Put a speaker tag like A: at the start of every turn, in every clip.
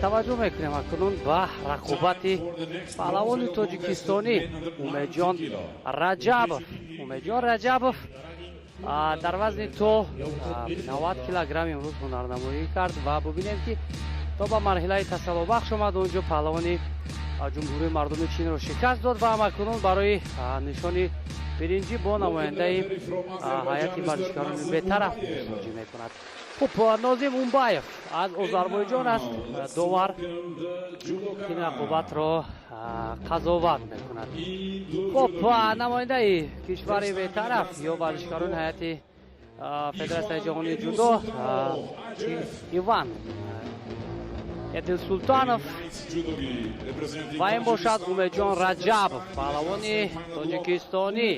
A: таваҷҷӯҳ мекунем акнун ба рақобати паҳлавони тоҷикистони Умедҷон Раҷабов дар вазни то 90 килограмм имрӯз ҳунарнамоӣ кард ва бубинем ки то ба марҳилаи тасаллубахш омад. онҷо паҳлавони ҷумҳурии мардуми чинро шикаст дод ва акнун барои нишони биринҷӣ бо намояндаи ҳайати варзишгарони бетараф бисоҷӣ мекунад. хуб, Нозим Умбаев аз Озарбойҷон аст, довар ин рақобатро қазоват мекунад. хуб, намояндаи кишвари бетараф ё варзишгарони ҳайати Федератсияи ҷаҳонии ҷудо Иван Эдилсултонов ва ин бошад Умедҷон Раҷабов, паҳлавони тоҷикистонӣ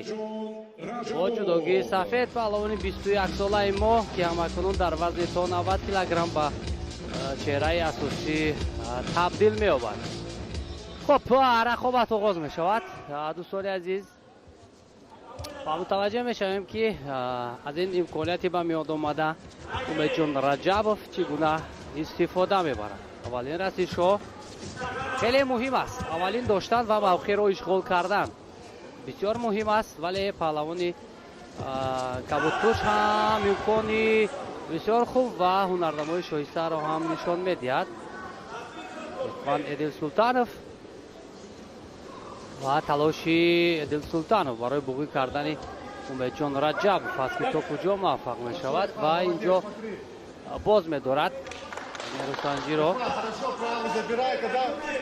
A: бо ҷудогии сафед, паҳлавони 21-солаи мо ки ҳамакунун дар вазни то 90 килограмм ба чеҳраи асосӣ табдил меёбад. хуб, рақобат оғоз мешавад. дӯстони азиз, ва мутаваҷҷеҳ мешавем ки аз ин имконияти ба миёд омада Умедҷон Раҷабов чӣ гуна истифода мебарад. аввалин расишҳо хеле муҳим аст. аввалин доштан ва мавқеъро ишғол кардан бисёр муҳим аст, вале паҳлавони кабудпӯш ҳам имкони бисёр хуб ва ҳунарнамои шоистаро ҳам нишон медиҳад. Иван Эдилсултонов ва талоши Эдилсултонов барои буғӣ кардани Умедҷон Раҷабов аст ки то куҷо муваффақ мешавад ва инҷо боз медорад нерусанҷиро.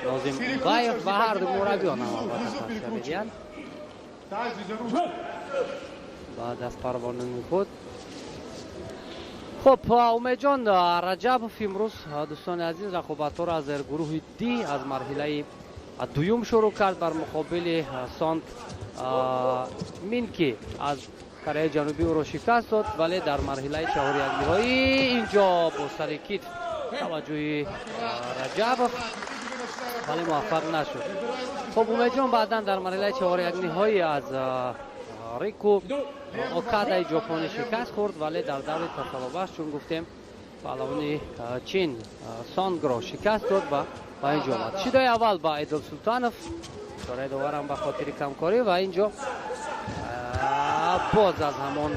A: Нозим Умбаев ва ҳарду мураббиён ҳам албатта тавсия медиҳанд ба дастпарвонони худ. хуб, Умедҷон Раҷабов имрӯз, дӯстони азиз, рақобатҳоро аз зергурӯҳи Д аз марҳилаи дуюм шурӯъ кард бар муқобили Сонд Минки аз Кореяи Ҷанубӣ ӯро шикаст дод, вале дар марҳилаи чаҳори якниҳоӣ инҷо бо сари китф таваҷҷӯҳи Раҷабов вале муваффақ нашуд. хуб, Умедҷон баъдан дар марҳилаи чаҳори якниҳоӣ аз Рику Окадаи ҷопонӣ шикаст хӯрд, вале дар даври тасаллубахш чун гуфтем паҳлавони чин Сонгро шикаст дод ва ба инҷо омад. шидои аввал ба Эдилсултонов, ишораи доварам ба хотири камкорӣ ва инҷо боз аз ҳамон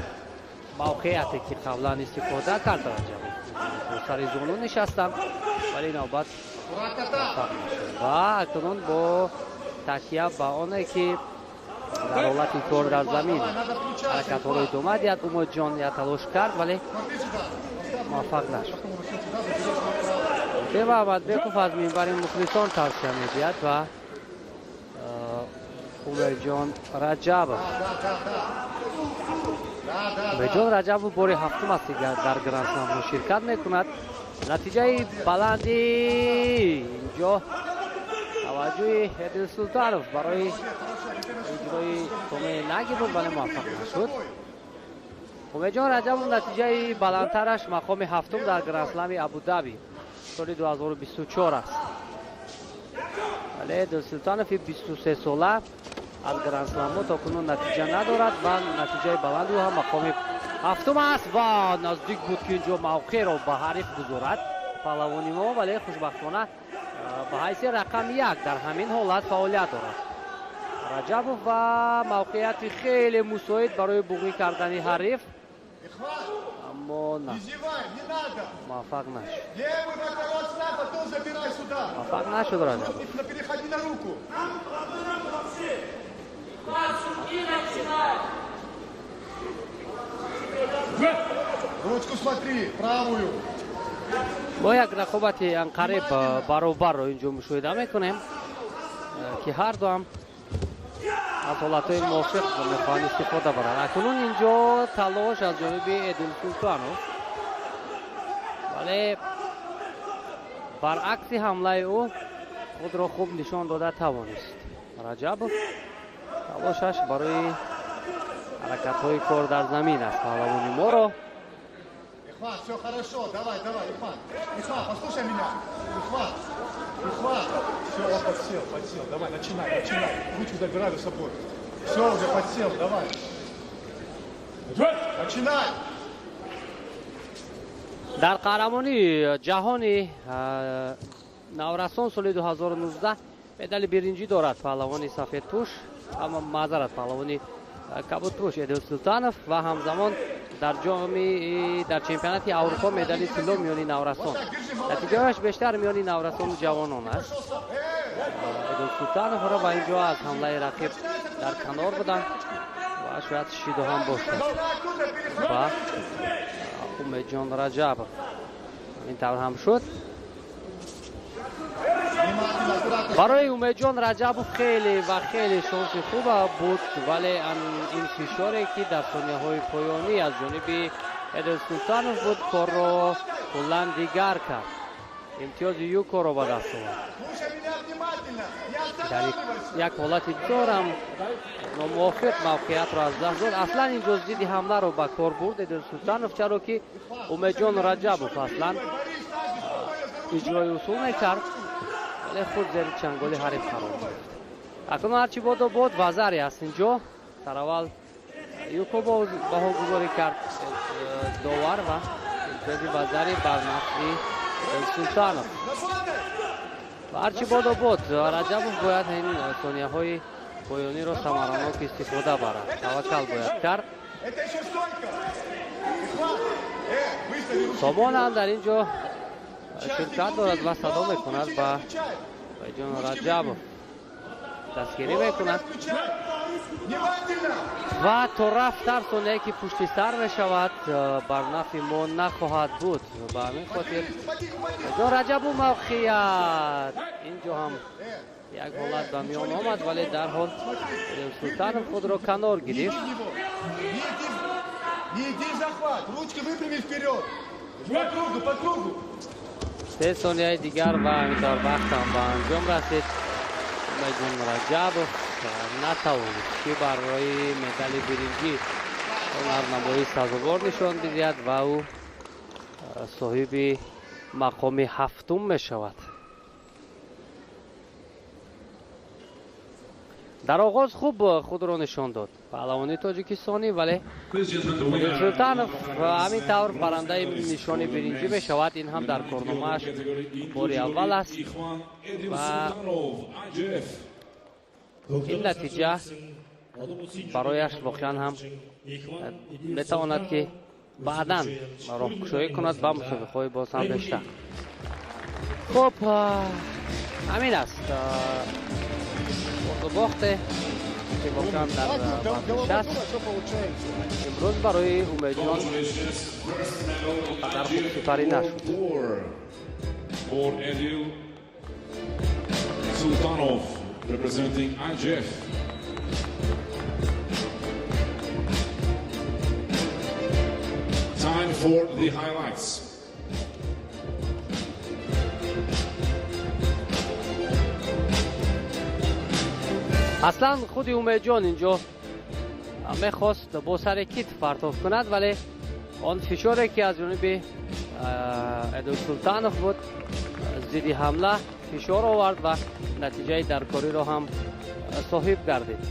A: мавқеъате ки қаблан истифода кард Раҷабов. бо сари зону нишастам, вале навбат муваффақ нашуд ва акнун бо такя ба оне ки дар ҳолати кор дар замин ҳаракатҳоро идома диҳад, Умедҷон я талош кард, вале муваффақ нашуд. Дева Аҳмадбеков аз минбари мухлисон тавсия медиҳад ва Умедҷон Раҷабов. Умедҷон Раҷабов бори ҳафтум аст ки дар гранд-сламҳо ширкат мекунад. натиҷаи баланди инҷо таваҷҷӯҳи Эдилсултонов барои иҷрои томеи наги буд, вале муваффақ нашуд. Умедҷон Раҷабов натиҷаи баландтараш мақоми ҳафтум дар гранд-слами Абу-Даби соли 2024 аст. вале Эдилсултонови 23-сола аз гранд-сламҳо то кунун натиҷа надорад ва натиҷаи баланди ӯ ҳам мақоми ҳафтум аст ва наздик буд ки инҷо мавқеъро ба ҳариф гузорад паҳлавони мо, вале хушбахтона ба ҳайси рақами 1 дар ҳамин ҳолат фаъолият дорад. Раҷабов ва мавқеъияти хеле мусоид барои буғӣ кардани ҳариф, аммо на муваффақ нашуд. муваффақ нашуд Раҷабов.
B: Ручку смотри, правую.
A: бо як рақобати анқариб баробарро инҷо мушоҳида мекунем ки ҳарду ҳам аз ҳолатҳои мувофиқ мехоҳанд истифода баранд. акнун инҷо талош аз ҷониби Эдилсултонов, вале баръакси ҳамлаи ӯ худро хуб нишон дода тавонист. Раҷабов талошаш барои ҳаракатҳои кор дар замин аст. паҳлавони моро
B: Ихват, все хорошо, давай, Ихват. Ихват, послушай меня. Ихват. Все, он подсел, давай, начинай. Ручку забирай за собой. Все, уже подсел, давай. Начинай.
A: дар қаҳрамони ҷаҳони наврасон соли 2019 медали биринҷӣ дорад паҳлавони сафедпӯш, аммо маъзарат паҳлавони кабудпӯш Эдил Султанов ва ҳамзамон дар чемпионати Аврупо медали тилло миёни наврасон. Натиҷааш бештар миёни наврасону ҷавонон аст. Эдил Султановро ба инҷо аз ҳамлаи рақиб дар канор буданд ва шояд шидо ҳам бошад. Ва Умедҷон Раҷабов ин тавр ҳам шуд. барои Умедҷон Раҷабов хеле ва хеле шонси хуба буд, вале ин фишоре ки дар сонияҳои поёнӣ аз ҷониби Эдил Султанов буд, корро куллан дигар кард. имтиёзи юкоро ба даст овард. дар як ҳолати дорам номувофиқ мавқеиятро аз даст дод. Аслан инҷо зидди ҳамларо ба кор бурд Эдил Султанов, чаро ки Умедҷон Раҷабов аслан иҷрои усул мекард, вале худ зери чанголи ҳариф қарор гирифт. акнун ҳарчи бодо бод Вазари аст инҷо. сараввал юко баҳогузорӣ кард довар ва имтиёзи Вазари бар нафъи Эдил Султанов. ҳарчи бодо бод Раҷабов бояд ин сонияҳои поёниро самаранок истифода барад. таваккал бояд кард. Собон ҳам дар ин ҷо ширкат дорад ва садо мекунад ба Умедҷон Раҷабов. дастгирӣ мекунад ва то рафтар сонияе ки пушти сар мешавад бар нафъи мо нахоҳад буд. ба ҳамин хотир Умедҷон Раҷабов мавқеият. ин ҷо ҳам як ҳолат ба миён омад, вале дарҳол Эдил Султанов худро канор гирифт. се сонияи дигар ва ҳаминтавр вақтам ба анҷом расид. Умедҷон Раҷабов натавонист ки барои медали биринҷӣ ҳунарнамоӣ сазовор нишон бидиҳад ва ӯ соҳиби мақоми ҳафтум мешавад. дар оғоз хуб худро нишон дод паҳлавони тоҷикистонӣ, вале Эдил Султанов ҳамин тавр барандаи нишони биринҷӣ мешавад. ин ҳам дар корномааш бори аввал аст ва ин натиҷа барояш воқеан ҳам метавонад ки баъдан роҳкушоӣ кунад ба мусобиқаҳои боз ҳам бештар. хуб, ҳамин аст бохте ки воқеан дар банднишаст имрӯз барои Умедҷон қадар хубсифарӣ нашуд.
C: For Edil Sultanov representing IGF. Time for the highlights.
A: аслан худи Умедҷон инҷо мехост бо сари китф партоф кунад, вале он фишоре ки аз ҷониби Эдил Султанов буд зидди ҳамла фишор овард ва натиҷаи даркориро ҳам соҳиб гардид.